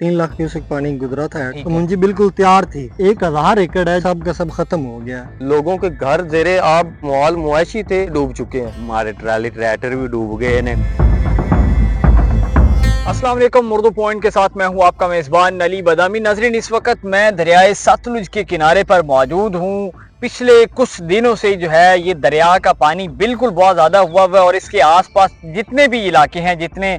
3 lakh cusec पानी गुजरा था ठीक तो है। मुंजी बिल्कुल तैयार थी। 1,000 एकड़ है, सब का सब खत्म हो गया है। लोगों के घर जेरे आब माल मुआशी थे डूब चुके हैं। हमारे ट्राली ट्रैक्टर भी डूब गए ने। अस्सलाम वालेकुम। उर्दू पॉइंट के साथ मैं हूं आपका मेजबान अली बदामी। नाजरीन, इस वक्त मैं दरियाए सतलुज के किनारे पर मौजूद हूं। पिछले कुछ दिनों से जो है ये दरिया का पानी बिल्कुल बहुत ज़्यादा हुआ है और इसके आसपास जितने भी इलाके हैं, जितने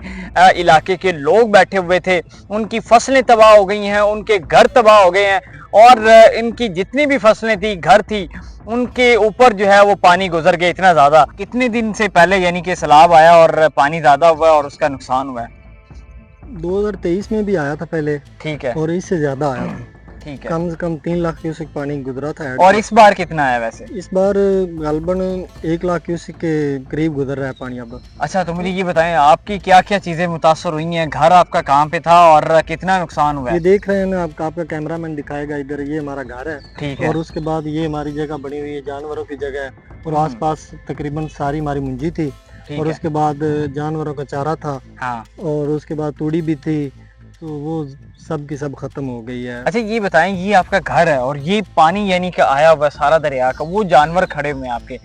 इलाके के लोग बैठे हुए थे, उनकी फसलें तबाह हो गई हैं, उनके घर तबाह हो गए हैं और इनकी जितनी भी फसलें थी, घर थी, उनके ऊपर जो है वो पानी गुजर गया इतना ज़्यादा। कितने दिन से पहले यानी कि सैलाब आया और पानी ज़्यादा हुआ और उसका नुकसान हुआ है? 2023 में भी आया था पहले, ठीक है, और इससे ज्यादा आया था। ठीक है। कम से कम 3 लाख क्यूसेक पानी गुजरा था। और इस बार कितना आया वैसे? इस बार गालबन 1 लाख क्यूसेक के करीब गुजर रहा है पानी अब। अच्छा, तो मुझे ये बताएं, आपकी क्या क्या चीजें मुतासर हुई हैं? घर आपका कहाँ पे था और कितना नुकसान हुआ ये है? देख रहे हैं ना, आपका कैमरामैन दिखाएगा, इधर ये हमारा घर है ठीक है। और उसके बाद ये हमारी जगह बनी हुई है, जानवरों की जगह है, और हम्म। आसपास तकरीबन सारी हमारी मुंजी थी, ठीक और है। उसके बाद जानवरों का चारा था, हाँ। और उसके बाद तूड़ी भी थी, तो वो सब की सब खत्म हो गई है। अच्छा, ये बताएं, ये आपका घर है और ये पानी यानी कि आया हुआ सारा दरिया का, वो जानवर खड़े हुए हैं आपके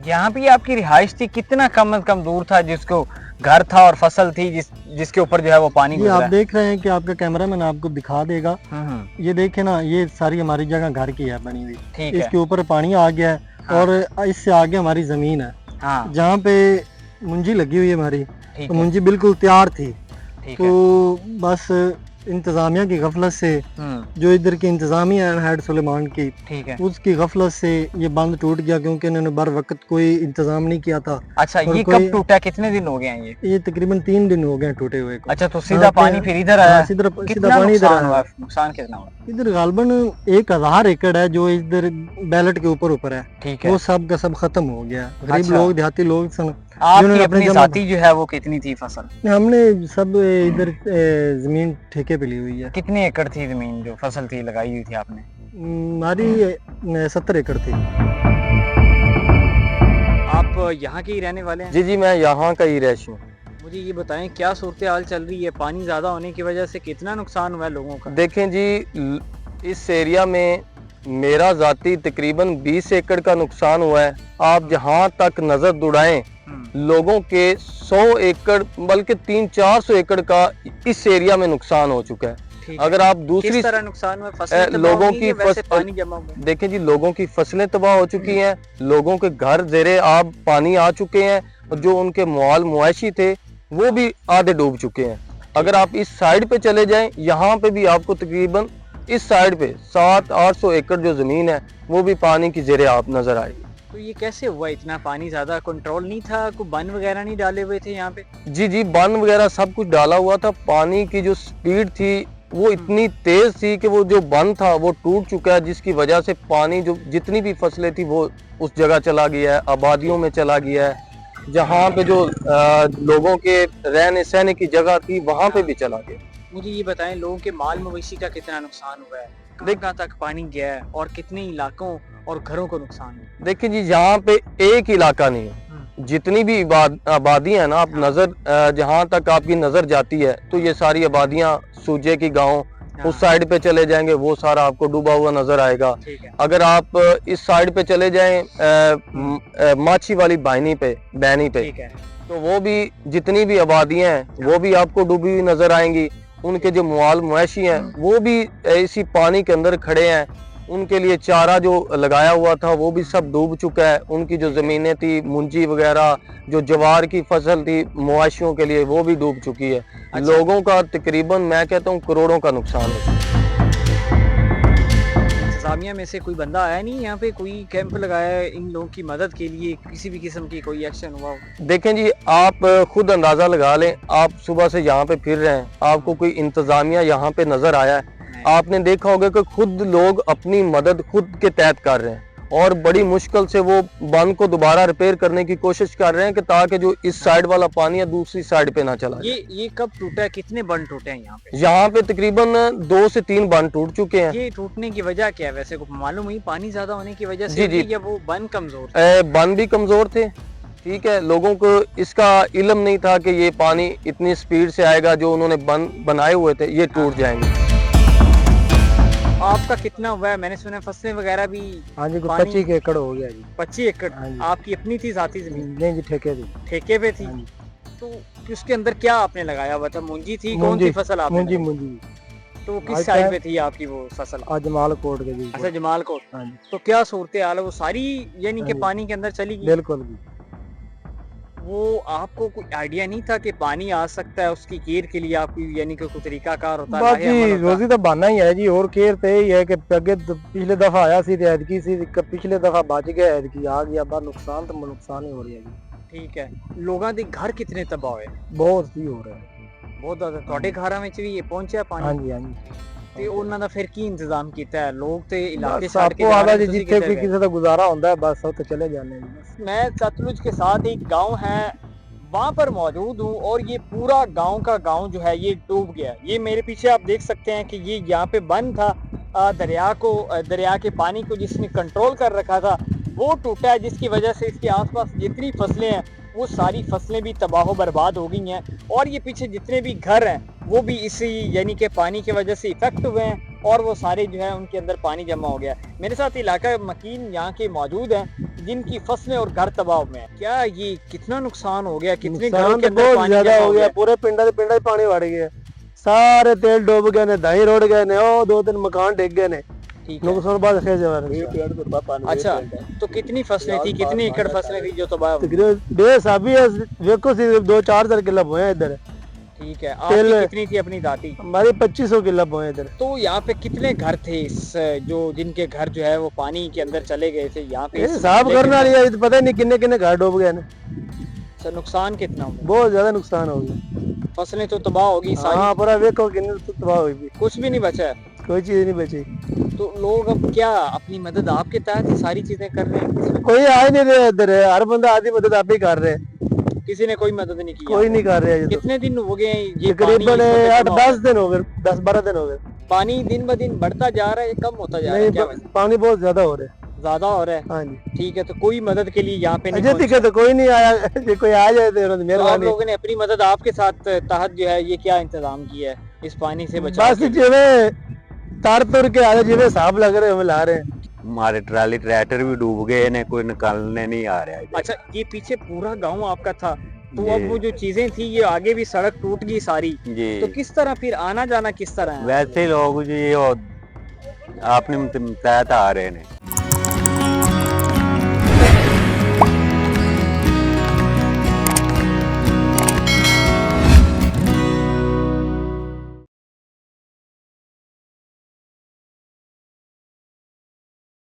यहाँ पे, आपकी रिहाइश थी, कितना कम से कम दूर था जिसको घर था और फसल थी जिसके ऊपर जो है वो पानी ये गुजरा आप है? देख रहे हैं कि आपका कैमरामैन आपको दिखा देगा। हम्म। ये देखे ना, ये सारी हमारी जगह घर की है बनी हुई, ठीक है। इसके ऊपर पानी आ गया है। हाँ। और इससे आगे हमारी जमीन है, हाँ, जहाँ पे मुंजी लगी हुई है हमारी, ठीक तो है। मुंजी बिल्कुल तैयार थी। ठीक है। तो बस इंतजामिया की गफलत से, जो इधर की इंतजामिया है हेड सुलेमान की, ठीक है। उसकी गफलत से ये बंद टूट गया, क्योंकि इन्होंने बर वक्त कोई इंतजाम नहीं किया था। अच्छा, और ये कोई- कब टूटा? कितने दिन हो गए हैं ये? ये तकरीबन 3 दिन हो गए हैं टूटे हुए को। अच्छा, तो सीधा पानी फिर इधर आया? हाँ, सीधा कितना पानी इधर नुकसान हुआ? आया। नुकसान कितना हुआ? इधर गालबन 1,000 एकड़ है, जो इधर बैलेट के ऊपर है, ठीक है। वो सब का सब खत्म हो गया। गरीब अच्छा। लोग, देहाती लोग सन, आपकी जिन्होंने अपनी जमा- जाती जो है वो कितनी थी फसल? हमने सब इधर जमीन ठेके पे ली हुई है। कितने एकड़ थी जमीन जो फसल थी लगाई हुई थी आपने? हमारी 70 एकड़ थी। आप यहाँ के ही रहने वाले हैं? जी जी, मैं यहाँ का ही रैश हूँ। मुझे ये बताएं, क्या सूरत हाल चल रही है? पानी ज्यादा होने की वजह से कितना नुकसान हुआ है लोगों का? देखें जी, इस एरिया में मेरा जाती तकरीबन 20 एकड़ का नुकसान हुआ है। आप जहाँ तक नजर दौड़ाएं, लोगों के 100 एकड़ बल्कि 300-400 एकड़ का इस एरिया में नुकसान हो चुका है। ठीक है। अगर आप दूसरी किस तरह नुकसान हुआ? फसलें तबाह लोगों हुई की हैं, वैसे फसल- पानी जमा हुआ है? देखें जी, लोगों की फसलें तबाह हो चुकी हैं, लोगों के घर जेरे आब पानी आ चुके हैं, और जो उनके माल मुआशी थे वो भी आधे डूब चुके हैं। अगर आप इस साइड पे चले जाएं, यहाँ पे भी आपको तकरीबन इस साइड पे 700-800 एकड़ जो जमीन है वो भी पानी की जेरे आप नजर आएगी। तो ये कैसे हुआ? इतना पानी ज्यादा कंट्रोल नहीं था? कोई बंद वगैरह नहीं डाले हुए थे यहाँ पे? जी जी, बंद वगैरह सब कुछ डाला हुआ था। पानी की जो स्पीड थी वो इतनी तेज थी कि वो जो बंद था वो टूट चुका है, जिसकी वजह से पानी जो जितनी भी फसलें थी वो उस जगह चला गया है, आबादियों में चला गया है, जहाँ पे जो लोगों के रहने सहने की जगह थी वहाँ पे भी चला गया। मुझे ये बताएं, लोगों के माल मवेशी का कितना नुकसान हुआ है? कहाँ तक पानी गया है और कितने इलाकों और घरों को नुकसान हुआ? देखिए जी, यहाँ पे एक इलाका नहीं है, जितनी भी आबादी है ना, आप नजर जहाँ तक आपकी नजर जाती है तो ये सारी आबादियाँ सूजे की गांव उस साइड पे चले जाएंगे, वो सारा आपको डूबा हुआ नजर आएगा। ठीक है। अगर आप इस साइड पे चले जाएं माछी वाली बैनी पे ठीक है। तो वो भी जितनी भी आबादियां हैं वो भी आपको डूबी हुई नजर आएंगी। उनके जो माल मवेशी हैं वो भी इसी पानी के अंदर खड़े हैं। उनके लिए चारा जो लगाया हुआ था वो भी सब डूब चुका है। उनकी जो जमीनें थी, मुंजी वगैरह, जो ज्वार की फसल थी मवेशियों के लिए, वो भी डूब चुकी है। अच्छा। लोगों का तकरीबन मैं कहता हूँ करोड़ों का नुकसान है। इंतजामिया में से कोई बंदा आया नहीं यहाँ पे? कोई कैंप लगाया है इन लोगों की मदद के लिए? किसी भी किस्म की कोई एक्शन हुआ हो? देखें जी, आप खुद अंदाजा लगा लें, आप सुबह से यहाँ पे फिर रहे हैं, आपको कोई इंतजामिया यहाँ पे नजर आया है? आपने देखा होगा कि खुद लोग अपनी मदद खुद के तहत कर रहे हैं और बड़ी मुश्किल से वो बंद को दोबारा रिपेयर करने की कोशिश कर रहे हैं कि ताकि जो इस साइड वाला पानी है दूसरी साइड पे ना चला जाए। ये कब टूटा है? कितने बंद टूटे हैं यहाँ पे? यहाँ पे तकरीबन 2 से 3 बंद टूट चुके हैं। ये टूटने की वजह क्या है? वैसे को मालूम हुई पानी ज्यादा होने की वजह से जी, जी। या वो बंद कमजोर? बंद भी कमजोर थे, ठीक है, लोगों को इसका इल्म नहीं था कि ये पानी इतनी स्पीड से आएगा, जो उन्होंने बनाए हुए थे ये टूट जाएंगे। आपका कितना हुआ है? मैंने सुना फसलें वगैरह भी। हाँ जी, पानी- 25 एकड़ हो गया जी। 25 एकड़ हाँ जी। आपकी अपनी थी, जाती जमीन? नहीं जी, ठेके थी। ठेके पे थी। हाँ जी। तो उसके अंदर क्या आपने लगाया हुआ था? मूंजी थी? कौन मूंजी- सी फसल आपने मुंजी लगाई? मुंजी तो किस आज साइड क्या- पे थी आपकी वो फसल? जमाल कोट के जी। अच्छा, जमाल को। हाँ जी, तो क्या सूरत हाल है वो सारी, यानी कि हाँ जी। पानी के अंदर चली गई? बिल्कुल जी। वो आपको कोई आइडिया नहीं था कि पानी आ सकता है? उसकी केयर के लिए आपकी यानी कि कोई तरीकाकार होता है? बस लाहे अमल जी, होता है? रोजी तो बहाना ही है जी, और केयर तो यही है कि अगे पिछले दफा आया सी ते ऐतकी सी, पिछले दफा बच गया, ऐतकी आ गया, बस नुकसान तो नुकसान ही हो रही है जी। ठीक है। लोगों के घर कितने तबाह हुए? बहुत ही हो रहा है। ਬਹੁਤ ਜ਼ਿਆਦਾ। ਤੁਹਾਡੇ ਘਰਾਂ ਵਿੱਚ ਵੀ ਇਹ ਪਹੁੰਚਿਆ हाँ ਪਾਣੀ? जी, हाँ जी। ਤੇ ਉਹਨਾਂ ਦਾ ਫਿਰ ਕੀ ਇੰਤਜ਼ਾਮ ਕੀਤਾ ਹੈ? ਲੋਕ ਤੇ ਇਲਾਕੇ बस ਛੱਡ ਕੇ आपको ਜਾ ਆਦਾ ਰਹੇ जी, हैं, ਤੁਸੀਂ जिथे किधर कोई गए? किसी का गुजारा होता है बस तो चले जाने जी बस। मैं सतलुज के साथ एक गांव है, वहां पर मौजूद हूँ और ये पूरा गांव का गांव जो है ये डूब गया। ये मेरे पीछे आप देख सकते हैं कि ये यहाँ पे बंद था, दरिया के पानी को जिसने कंट्रोल कर रखा था वो टूटा है, जिसकी वजह से इसके आसपास जितनी फसलें हैं वो सारी फसलें भी तबाह बर्बाद हो गई हैं। और ये पीछे जितने भी घर हैं वो भी इसी यानी कि पानी की वजह से इफेक्ट हुए हैं, और वो सारे जो है उनके अंदर पानी जमा हो गया। मेरे साथ इलाका मकीन यहाँ के मौजूद हैं जिनकी फसलें और घर तबाह में हैं। क्या ये कितना नुकसान हो गया? कितने घरों नुकसान के तो अंदर बहुत पानी ज्यादा जमा हो गया, पूरे पिंडा पिंडा पानी वड़ गया, सारे तेल डूब गए ने, दाई रुड़ गए ने, ओ 2-3 मकान डिग गए ने, ठीक है। नुकसान बहुत है जवान। अच्छा, तो कितनी फसलें थी, कितनी एकड़ फसलें थी जो तबाह हुई? तकरीबन बेसाबी है, देखो सी 2-4 किला बोए हैं इधर, ठीक है। तेल- आपकी कितनी थी अपनी दाती? हमारी 2500 किला बोए हैं इधर। तो यहाँ पे कितने घर थे इस जो जिनके घर जो है वो पानी के अंदर चले गए थे यहाँ पे? ये हिसाब करने वाली है, पता ही नहीं किन्ने किन्ने घर डूब गए ने। सर, नुकसान कितना हुआ? बहुत ज्यादा नुकसान हो गया। फसलें तो तबाह होगी सारी, हाँ, पूरा देखो किन्ने तो तबाह हुई भी, कुछ भी नहीं बचा है। कोई चीज नहीं बची। तो लोग अब क्या अपनी मदद आपके तहत ही सारी चीजें कर रहे हैं? कोई आ ही नहीं रहा इधर, हर बंदा आधी मदद आप ही कर रहे हैं, किसी ने कोई मदद नहीं की? कोई नहीं कर रहा है ये तो। कितने दिन हो गए हैं ये तकरीबन पानी इस वक्त जमा 8-10 दिन हो गए, 10-12 दिन हो गए। पानी दिन ब दिन बढ़ता जा रहा है, ये कम होता जा रहा है? क्या नहीं, वजह? पानी बहुत ज्यादा हो रहा है। ज्यादा हो रहा है। हाँ जी, ठीक है। तो कोई मदद के लिए यहाँ पे नहीं अजय पहुंचा? तक तो कोई नहीं आया, जो कोई आ जाए तो तो आप मेहरबानी। लोगों ने अपनी मदद आपके साथ तहत जो है ये क्या इंतजाम किया है इस पानी से बचाव बस के लिए? जिਵੇਂ तार तुर के आ रहे, जिਵੇਂ हिसाब लग रहे हमें ला रहे हैं। हमारे ट्राली ट्रैक्टर भी डूब गए ने, कोई निकालने नहीं आ रहा है इधर। अच्छा, ये पीछे पूरा गांव आपका था, तो जी। अब वो जो चीजें थी ये आगे भी सड़क टूट गई सारी, जी, तो किस तरह फिर आना जाना किस तरह है? वैसे लोग जी वो अपने तहत आ रहे ने।